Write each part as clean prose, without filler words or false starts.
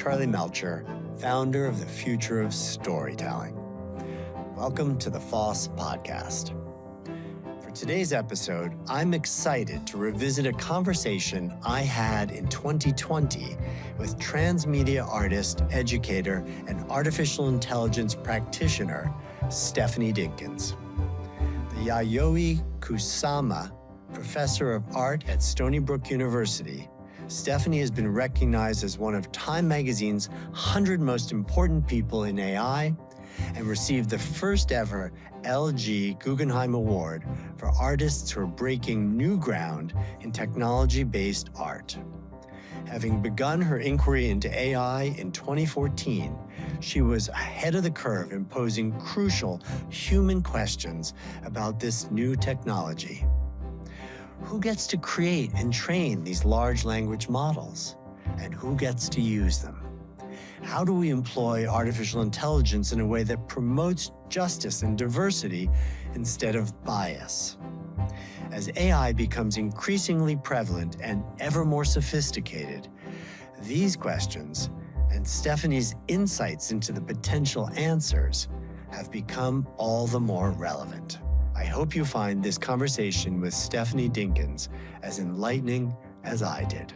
Charlie Melcher, founder of the Future of Storytelling. Welcome to the FoST podcast. For today's episode, I'm excited to revisit a conversation I had in 2020 with transmedia artist, educator, and artificial intelligence practitioner, Stephanie Dinkins. The Yayoi Kusama Professor of Art at Stony Brook University, Stephanie has been recognized as one of Time Magazine's 100 most important people in AI and received the first ever LG Guggenheim Award for artists who are breaking new ground in technology-based art. Having begun her inquiry into AI in 2014, she was ahead of the curve in posing crucial human questions about this new technology. Who gets to create and train these large language models? And who gets to use them? How do we employ artificial intelligence in a way that promotes justice and diversity instead of bias? As AI becomes increasingly prevalent and ever more sophisticated, these questions and Stephanie's insights into the potential answers have become all the more relevant. I hope you find this conversation with Stephanie Dinkins as enlightening as I did.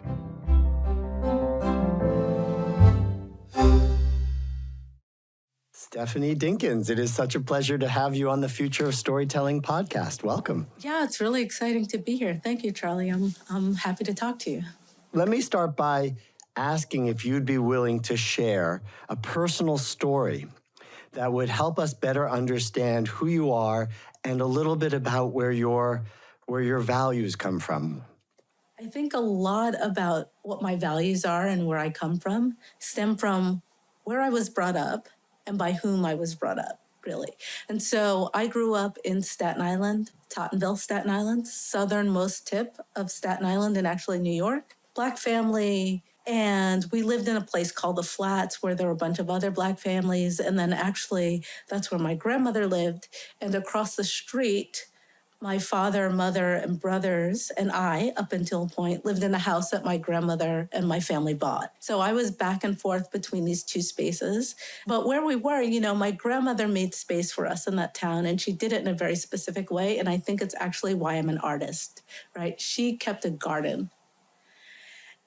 Stephanie Dinkins, it is such a pleasure to have you on the Future of Storytelling podcast. Welcome. Yeah, it's really exciting to be here. Thank you, Charlie. I'm happy to talk to you. Let me start by asking if you'd be willing to share a personal story that would help us better understand who you are and a little bit about where your values come from. I think a lot about what my values are and where I come from stem from where I was brought up and by whom I was brought up, really. And so I grew up in Staten Island, Tottenville, Staten Island, southernmost tip of Staten Island and actually New York. Black family. And we lived in a place called the Flats where there were a bunch of other Black families. And then actually, that's where my grandmother lived. And across the street, my father, mother, and brothers and I, up until a point, lived in a house that my grandmother and my family bought. So I was back and forth between these two spaces. But where we were, my grandmother made space for us in that town, and she did it in a very specific way. And I think it's actually why I'm an artist, right? She kept a garden.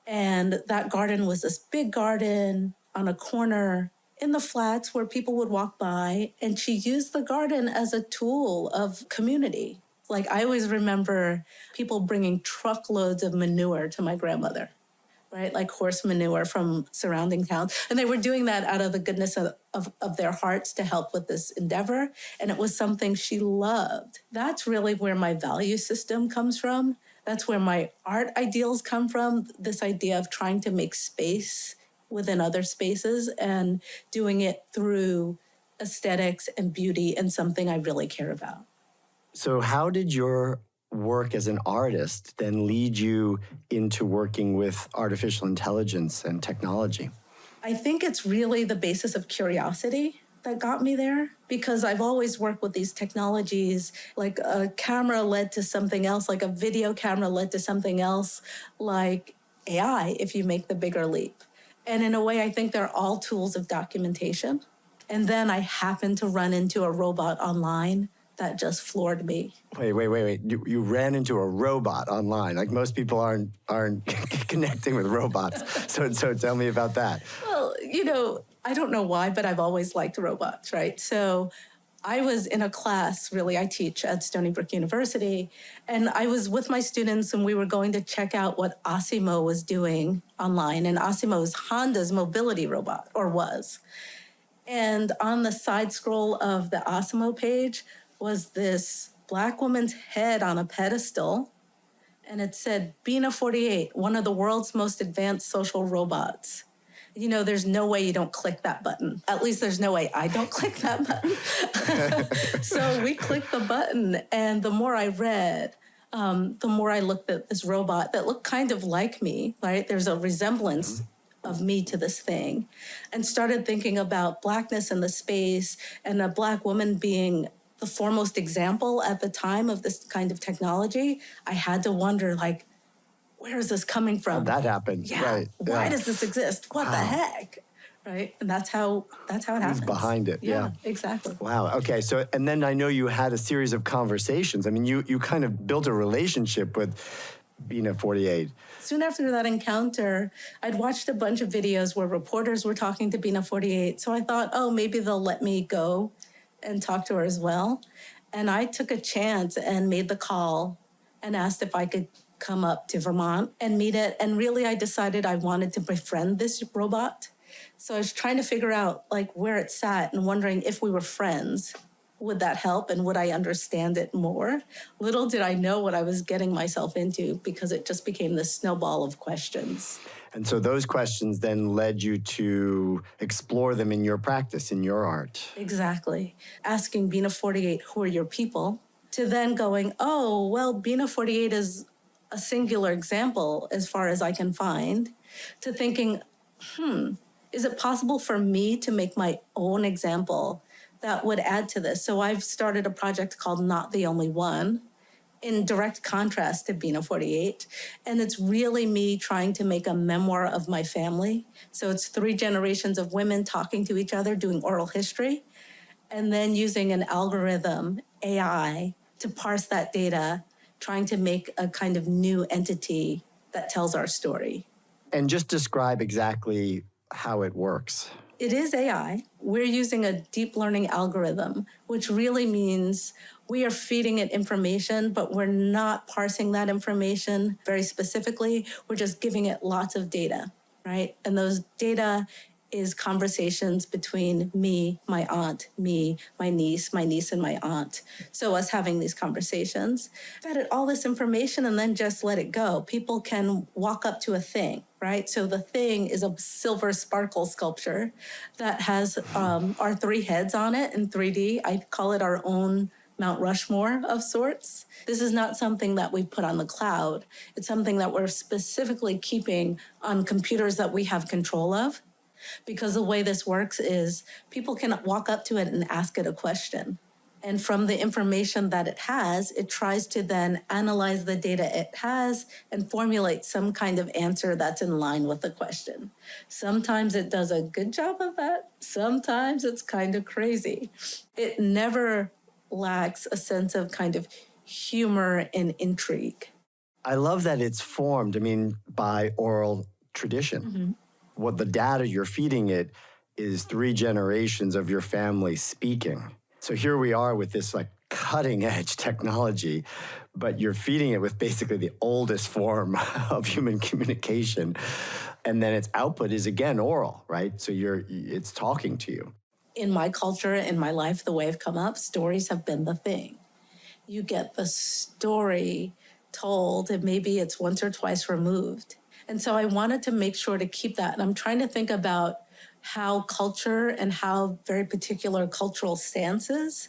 And that garden was this big garden on a corner in the Flats where people would walk by. And she used the garden as a tool of community. Like I always remember people bringing truckloads of manure to my grandmother, right? Like horse manure from surrounding towns. And they were doing that out of the goodness of their hearts to help with this endeavor. And it was something she loved. That's really where my value system comes from. That's where my art ideals come from, this idea of trying to make space within other spaces and doing it through aesthetics and beauty and something I really care about. So how did your work as an artist then lead you into working with artificial intelligence and technology? I think it's really the basis of curiosity that got me there, because I've always worked with these technologies, like a camera led to something else, like a video camera led to something else, like AI, if you make the bigger leap. And in a way, I think they're all tools of documentation. And then I happened to run into a robot online that just floored me. Wait. You ran into a robot online. Like most people aren't connecting with robots. So tell me about that. Well, I don't know why, but I've always liked robots, right? So I was in a class, really, I teach at Stony Brook University, and I was with my students and we were going to check out what Asimo was doing online. And Asimo is Honda's mobility robot, or was. And on the side scroll of the Asimo page was this Black woman's head on a pedestal. And it said, Bina 48, one of the world's most advanced social robots. There's no way you don't click that button. At least there's no way I don't click that button. So we clicked the button, and the more I read, the more I looked at this robot that looked kind of like me, right? There's a resemblance of me to this thing, and started thinking about Blackness in the space and a Black woman being the foremost example at the time of this kind of technology. I had to wonder, where is this coming from? That happened. Yeah. Right. Why does this exist? What the heck? right? And that's how it happens. Who's behind it? Yeah. Exactly. Wow. Okay. So, and then I know you had a series of conversations. I mean, you kind of built a relationship with Bina 48. Soon after that encounter, I'd watched a bunch of videos where reporters were talking to Bina 48. So I thought, oh, maybe they'll let me go and talk to her as well. And I took a chance and made the call and asked if I could come up to Vermont and meet it. And really, I decided I wanted to befriend this robot. So I was trying to figure out like where it sat and wondering if we were friends. Would that help and would I understand it more? Little did I know what I was getting myself into because it just became this snowball of questions. And so those questions then led you to explore them in your practice, in your art. Exactly. Asking Bina 48, who are your people? To then going, oh, well, Bina 48 is a singular example as far as I can find. To thinking, is it possible for me to make my own example that would add to this? So I've started a project called Not the Only One, in direct contrast to Bina 48. And it's really me trying to make a memoir of my family. So it's 3 generations of women talking to each other, doing oral history, and then using an algorithm, AI, to parse that data, trying to make a kind of new entity that tells our story. And just describe exactly how it works. It is AI. We're using a deep learning algorithm, which really means we are feeding it information, but we're not parsing that information very specifically. We're just giving it lots of data, right? And those data is conversations between me, my aunt, me, my niece and my aunt. So us having these conversations, fed it all this information and then just let it go. People can walk up to a thing, right? So the thing is a silver sparkle sculpture that has our 3 heads on it in 3D. I call it our own Mount Rushmore of sorts. This is not something that we put on the cloud. It's something that we're specifically keeping on computers that we have control of. Because the way this works is people can walk up to it and ask it a question. And from the information that it has, it tries to then analyze the data it has and formulate some kind of answer that's in line with the question. Sometimes it does a good job of that. Sometimes it's kind of crazy. It never lacks a sense of kind of humor and intrigue. I love that it's formed, by oral tradition. Mm-hmm. What the data you're feeding it is 3 generations of your family speaking. So here we are with this like cutting edge technology, but you're feeding it with basically the oldest form of human communication. And then its output is again oral, right? So it's talking to you. In my culture, in my life, the way I've come up, stories have been the thing. You get the story told, and maybe it's once or twice removed. And so I wanted to make sure to keep that. And I'm trying to think about how culture and how very particular cultural stances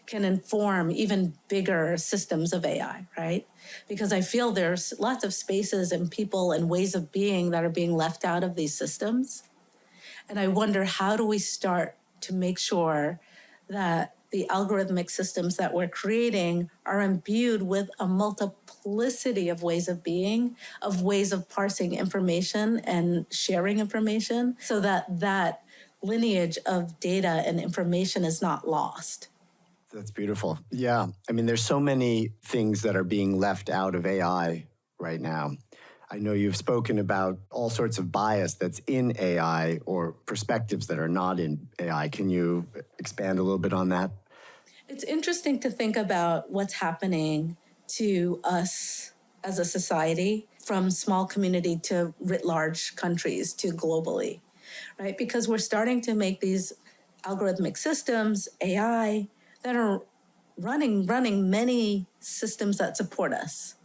can inform even bigger systems of AI, right? Because I feel there's lots of spaces and people and ways of being that are being left out of these systems. And I wonder, how do we start to make sure that the algorithmic systems that we're creating are imbued with a multiplicity of ways of being, of ways of parsing information and sharing information, so that that lineage of data and information is not lost. That's beautiful. Yeah. There's so many things that are being left out of AI right now. I know you've spoken about all sorts of bias that's in AI or perspectives that are not in AI. Can you expand a little bit on that? It's interesting to think about what's happening to us as a society, from small community to writ large countries to globally, right? Because we're starting to make these algorithmic systems, AI, that are running many systems that support us.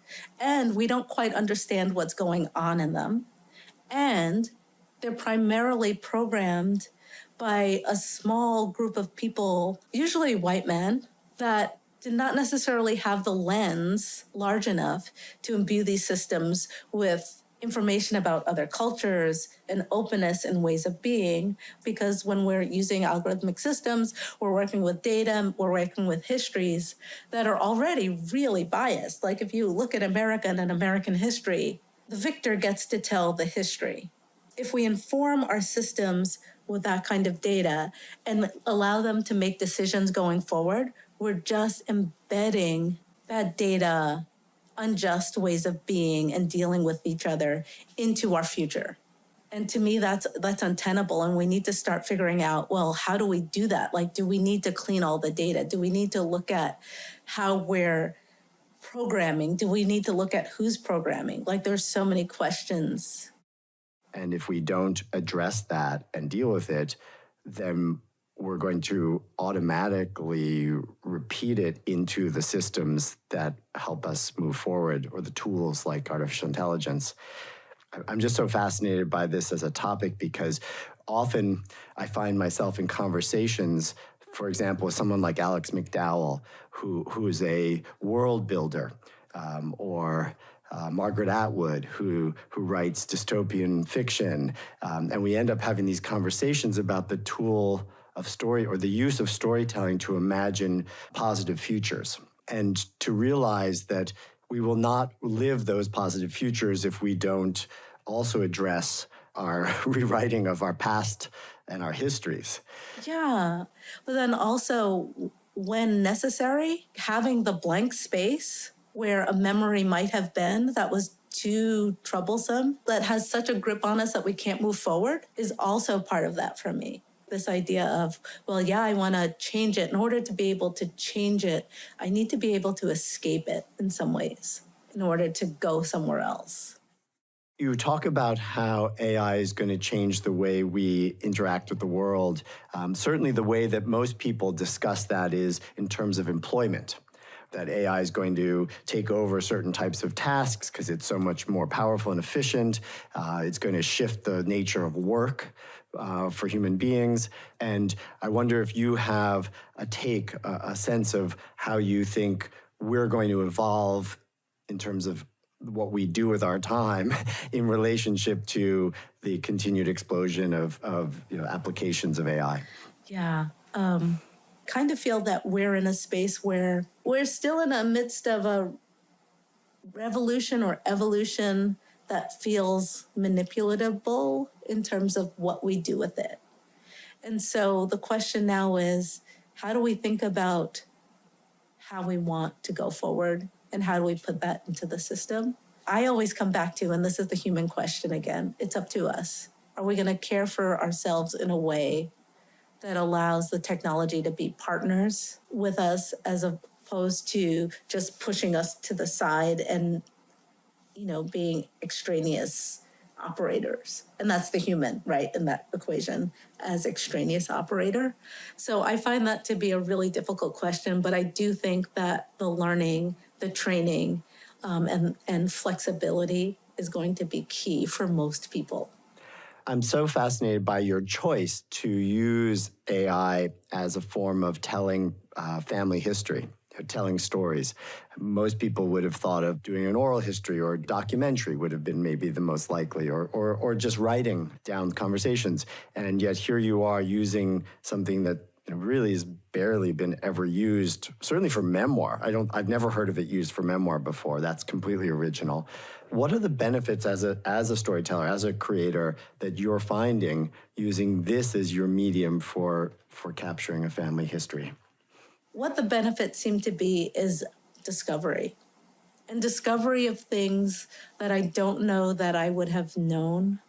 And we don't quite understand what's going on in them. And they're primarily programmed by a small group of people, usually white men, that did not necessarily have the lens large enough to imbue these systems with information about other cultures and openness and ways of being. Because when we're using algorithmic systems, we're working with data, we're working with histories that are already really biased. Like if you look at America and an American history, the victor gets to tell the history. If we inform our systems with that kind of data and allow them to make decisions going forward, we're just embedding that data, unjust ways of being and dealing with each other into our future. And to me, that's untenable. And we need to start figuring out, well, how do we do that? Like, do we need to clean all the data? Do we need to look at how we're programming? Do we need to look at who's programming? Like, there's so many questions. And if we don't address that and deal with it, then we're going to automatically repeat it into the systems that help us move forward, or the tools like artificial intelligence. I'm just so fascinated by this as a topic because often I find myself in conversations, for example, with someone like Alex McDowell, who is a world builder, or Margaret Atwood, who writes dystopian fiction. And we end up having these conversations about the tool of story, or the use of storytelling to imagine positive futures, and to realize that we will not live those positive futures if we don't also address our rewriting of our past and our histories. Yeah. But then also, when necessary, having the blank space where a memory might have been that was too troublesome, that has such a grip on us that we can't move forward, is also part of that for me. This idea of, well, yeah, I want to change it. In order to be able to change it, I need to be able to escape it in some ways in order to go somewhere else. You talk about how AI is going to change the way we interact with the world. Certainly the way that most people discuss that is in terms of employment, that AI is going to take over certain types of tasks because it's so much more powerful and efficient. It's going to shift the nature of work for human beings. And I wonder if you have a sense of how you think we're going to evolve in terms of what we do with our time in relationship to the continued explosion of applications of AI. Yeah. Kind of feel that we're in a space where we're still in the midst of a revolution or evolution that feels manipulatable in terms of what we do with it. And so the question now is, how do we think about how we want to go forward, and how do we put that into the system? I always come back to, and this is the human question again, it's up to us. Are we going to care for ourselves in a way that allows the technology to be partners with us, as opposed to just pushing us to the side and, being extraneous operators? And that's the human, right, in that equation, as extraneous operator. So I find that to be a really difficult question, but I do think that the learning, the training, and flexibility is going to be key for most people. I'm so fascinated by your choice to use AI as a form of telling family history, telling stories. Most people would have thought of doing an oral history, or a documentary would have been maybe the most likely, or just writing down conversations. And yet here you are using something that really has barely been ever used, certainly for memoir. I've never heard of it used for memoir before. That's completely original. What are the benefits as a storyteller, as a creator, that you're finding using this as your medium for capturing a family history? What the benefits seem to be is discovery, and discovery of things that I don't know that I would have known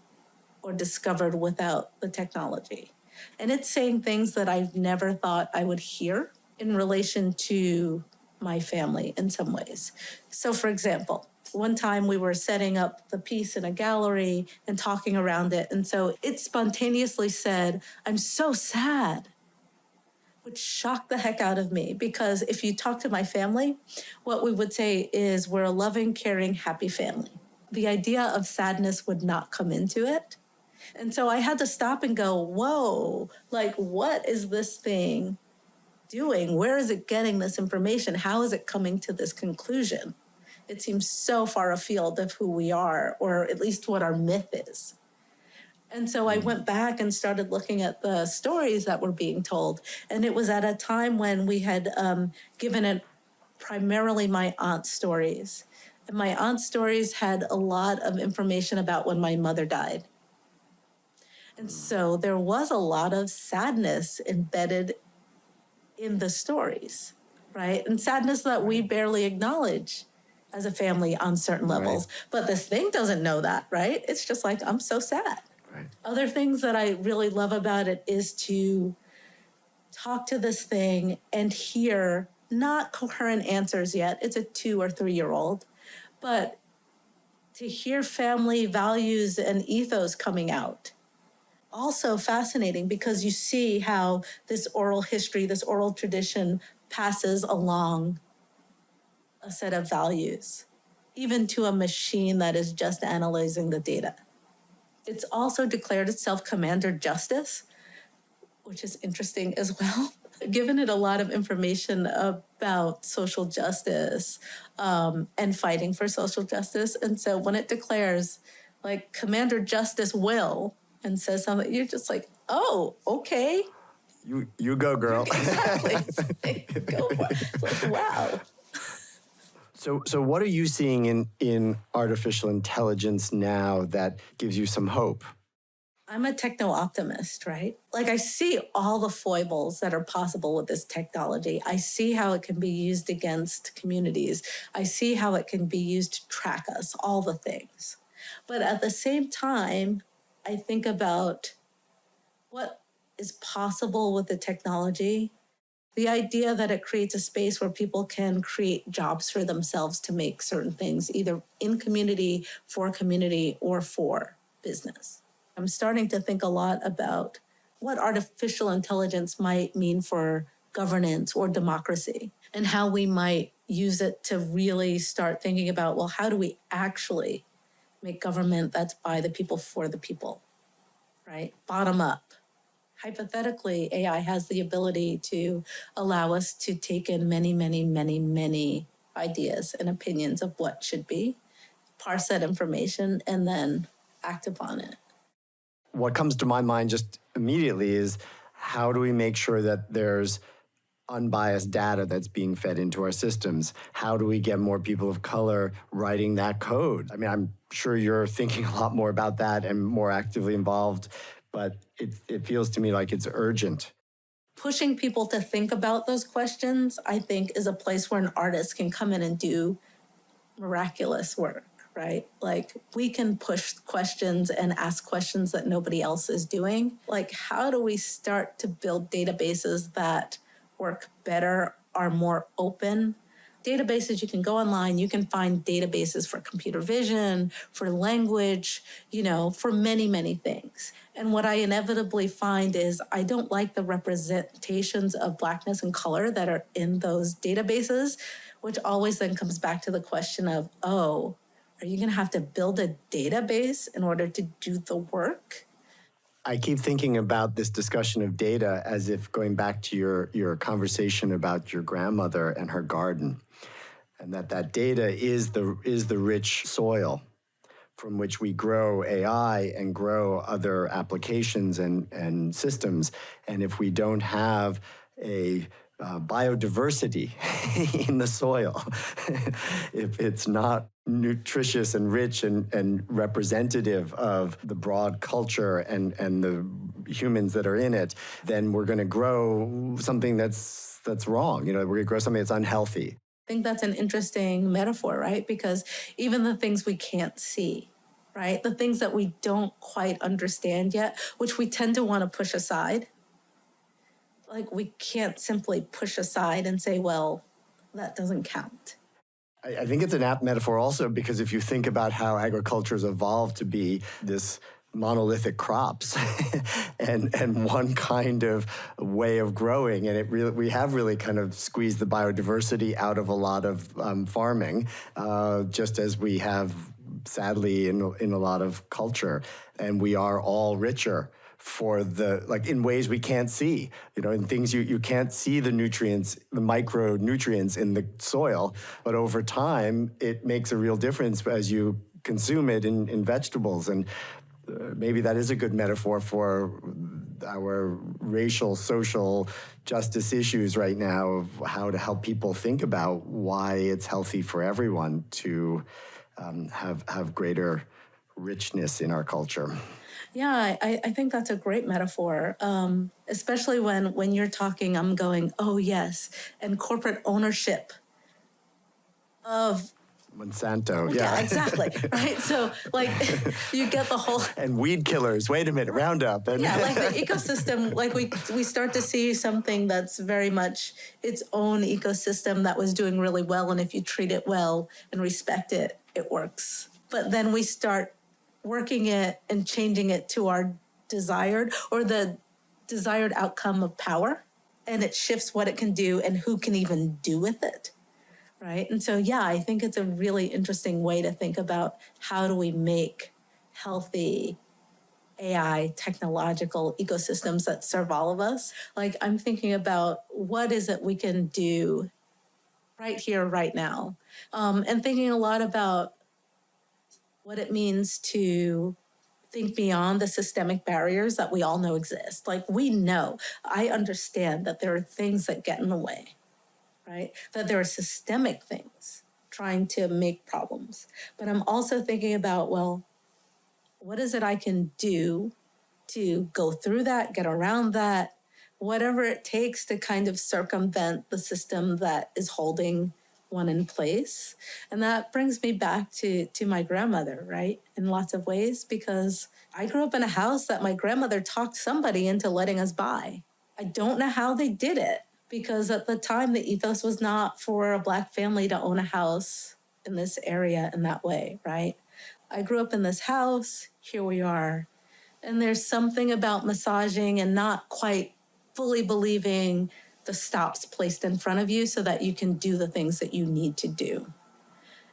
or discovered without the technology. And it's saying things that I've never thought I would hear in relation to my family in some ways. So for example, one time we were setting up the piece in a gallery and talking around it. And so it spontaneously said, "I'm so sad," which shocked the heck out of me, because if you talk to my family, what we would say is, we're a loving, caring, happy family. The idea of sadness would not come into it. And so I had to stop and go, whoa, like, what is this thing doing? Where is it getting this information? How is it coming to this conclusion? It seems so far afield of who we are, or at least what our myth is. And so I went back and started looking at the stories that were being told. And it was at a time when we had given it primarily my aunt's stories. And my aunt's stories had a lot of information about when my mother died. And so there was a lot of sadness embedded in the stories, right? And sadness that we barely acknowledge as a family on certain levels. Right. But this thing doesn't know that, right? It's just like, I'm so sad. Right. Other things that I really love about it is to talk to this thing and hear not coherent answers yet. It's a 2 or 3 year old, but to hear family values and ethos coming out. Also fascinating because you see how this oral history, this oral tradition passes along a set of values, even to a machine that is just analyzing the data. It's also declared itself commander justice, which is interesting as well, given it a lot of information about social justice and fighting for social justice. And so when it declares like Commander Justice will and says something, you're just like, oh, okay. You go, girl. Exactly. Go for it. It's like, wow. So what are you seeing in artificial intelligence now that gives you some hope? I'm a techno-optimist, right? Like I see all the foibles that are possible with this technology. I see how it can be used against communities. I see how it can be used to track us, all the things. But at the same time, I think about what is possible with the technology. The idea that it creates a space where people can create jobs for themselves to make certain things, either in community, or for business. I'm starting to think a lot about what artificial intelligence might mean for governance or democracy and how we might use it to really start thinking about, well, how do we actually make government that's by the people for the people, right? Bottom up. Hypothetically, AI has the ability to allow us to take in many, many, many, many ideas and opinions of what should be, parse that information, and then act upon it. What comes to my mind just immediately is how do we make sure that there's unbiased data that's being fed into our systems? How do we get more people of color writing that code? I mean, I'm sure you're thinking a lot more about that and more actively involved, but it feels to me like it's urgent. Pushing people to think about those questions, I think, is a place where an artist can come in and do miraculous work. Right? Like we can push questions and ask questions that nobody else is doing. Like, how do we start to build databases that work better, are more open? Databases, you can go online, you can find databases for computer vision, for language, for many, many things. And what I inevitably find is I don't like the representations of Blackness and color that are in those databases, which always then comes back to the question of, are you going to have to build a database in order to do the work? I keep thinking about this discussion of data as if going back to your conversation about your grandmother and her garden, and that data is the rich soil from which we grow AI and grow other applications and systems. And if we don't have a biodiversity in the soil, if it's not nutritious and rich and representative of the broad culture and the humans that are in it, then we're going to grow something that's wrong. We're going to grow something that's unhealthy. I think that's an interesting metaphor, right? Because even the things we can't see, right? The things that we don't quite understand yet, which we tend to want to push aside. Like we can't simply push aside and say, well, that doesn't count. I think it's an apt metaphor also because if you think about how agriculture has evolved to be this monolithic crops and one kind of way of growing, and we have really kind of squeezed the biodiversity out of a lot of farming, just as we have sadly in a lot of culture, and we are all richer for in ways we can't see, in things you can't see the nutrients, the micronutrients in the soil, but over time it makes a real difference as you consume it in vegetables. And maybe that is a good metaphor for our racial, social justice issues right now, of how to help people think about why it's healthy for everyone to have greater richness in our culture. Yeah, I think that's a great metaphor, especially when you're talking, I'm going, oh, yes, and corporate ownership of Monsanto, yeah, exactly. Right. So like you get the whole and weed killers. Wait a minute, Roundup. And yeah, like the ecosystem, like we start to see something that's very much its own ecosystem that was doing really well. And if you treat it well and respect it, it works. But then we start working it and changing it to our desired or the desired outcome of power. And it shifts what it can do and who can even do with it. Right. And so, yeah, I think it's a really interesting way to think about how do we make healthy AI technological ecosystems that serve all of us. Like I'm thinking about what is it we can do right here, right now, and thinking a lot about what it means to think beyond the systemic barriers that we all know exist. Like we know, I understand that there are things that get in the way. Right? That there are systemic things trying to make problems. But I'm also thinking about, well, what is it I can do to go through that, get around that, whatever it takes to kind of circumvent the system that is holding one in place. And that brings me back to my grandmother, right? In lots of ways, because I grew up in a house that my grandmother talked somebody into letting us buy. I don't know how they did it. Because at the time, the ethos was not for a Black family to own a house in this area in that way, right? I grew up in this house, here we are. And there's something about massaging and not quite fully believing the stops placed in front of you so that you can do the things that you need to do.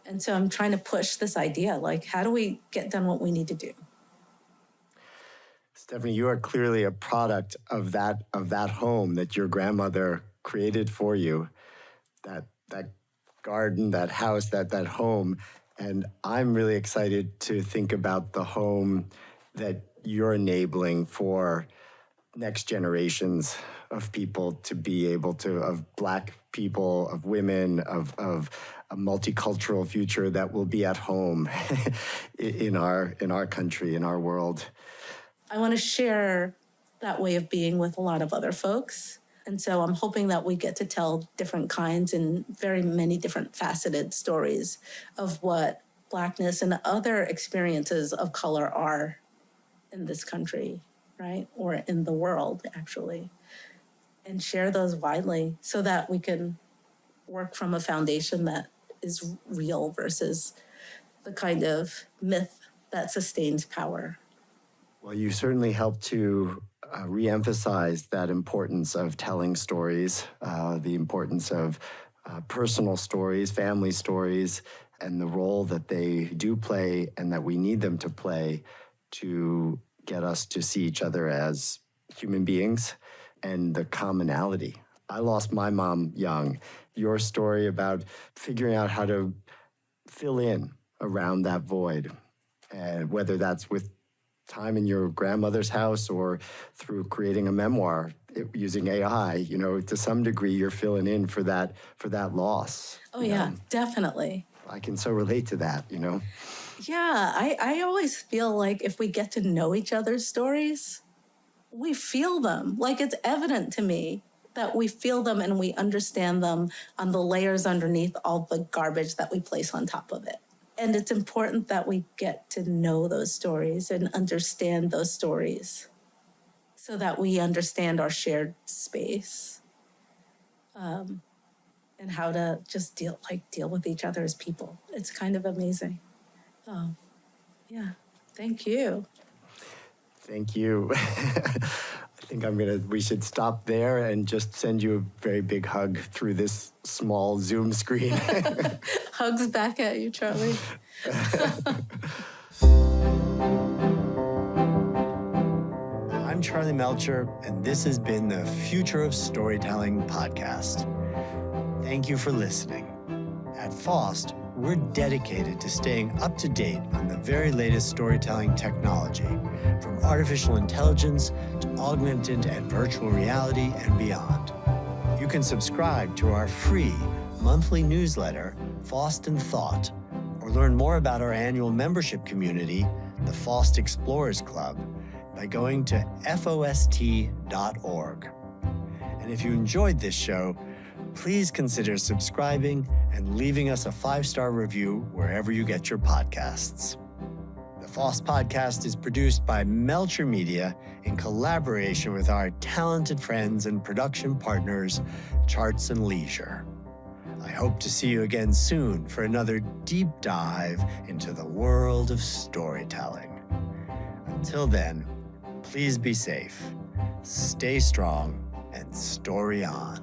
And so I'm trying to push this idea, like, how do we get done what we need to do? Stephanie, you are clearly a product of that home that your grandmother created for you, that garden, that house, that home. And I'm really excited to think about the home that you're enabling for next generations of people to be able to, of Black people, of women, of a multicultural future that will be at home in our country, in our world. I want to share that way of being with a lot of other folks. And so I'm hoping that we get to tell different kinds and very many different faceted stories of what Blackness and other experiences of color are in this country, right? Or in the world, actually. And share those widely so that we can work from a foundation that is real versus the kind of myth that sustains power. Well, you certainly helped to reemphasize that importance of telling stories, the importance of personal stories, family stories, and the role that they do play and that we need them to play to get us to see each other as human beings and the commonality. I lost my mom young. Your story about figuring out how to fill in around that void, and whether that's with time in your grandmother's house or through creating a memoir using AI, to some degree you're filling in for that loss. Oh yeah, definitely. I can so relate to that, Yeah, I always feel like if we get to know each other's stories, we feel them. Like it's evident to me that we feel them and we understand them on the layers underneath all the garbage that we place on top of it. And it's important that we get to know those stories and understand those stories so that we understand our shared space and how to just deal with each other as people. It's kind of amazing. Oh, yeah. Thank you. Thank you. I think we should stop there and just send you a very big hug through this small Zoom screen. Hugs back at you, Charlie. I'm Charlie Melcher, and this has been the Future of Storytelling podcast. Thank you for listening. At FoST, we're dedicated to staying up to date on the very latest storytelling technology, from artificial intelligence to augmented and virtual reality and beyond. You can subscribe to our free monthly newsletter, FoST and Thought, or learn more about our annual membership community, the FoST Explorers Club, by going to FoST.org. And if you enjoyed this show, please consider subscribing and leaving us a 5-star review wherever you get your podcasts. The FoST podcast is produced by Melcher Media in collaboration with our talented friends and production partners, Charts and Leisure. I hope to see you again soon for another deep dive into the world of storytelling. Until then, please be safe, stay strong, and story on.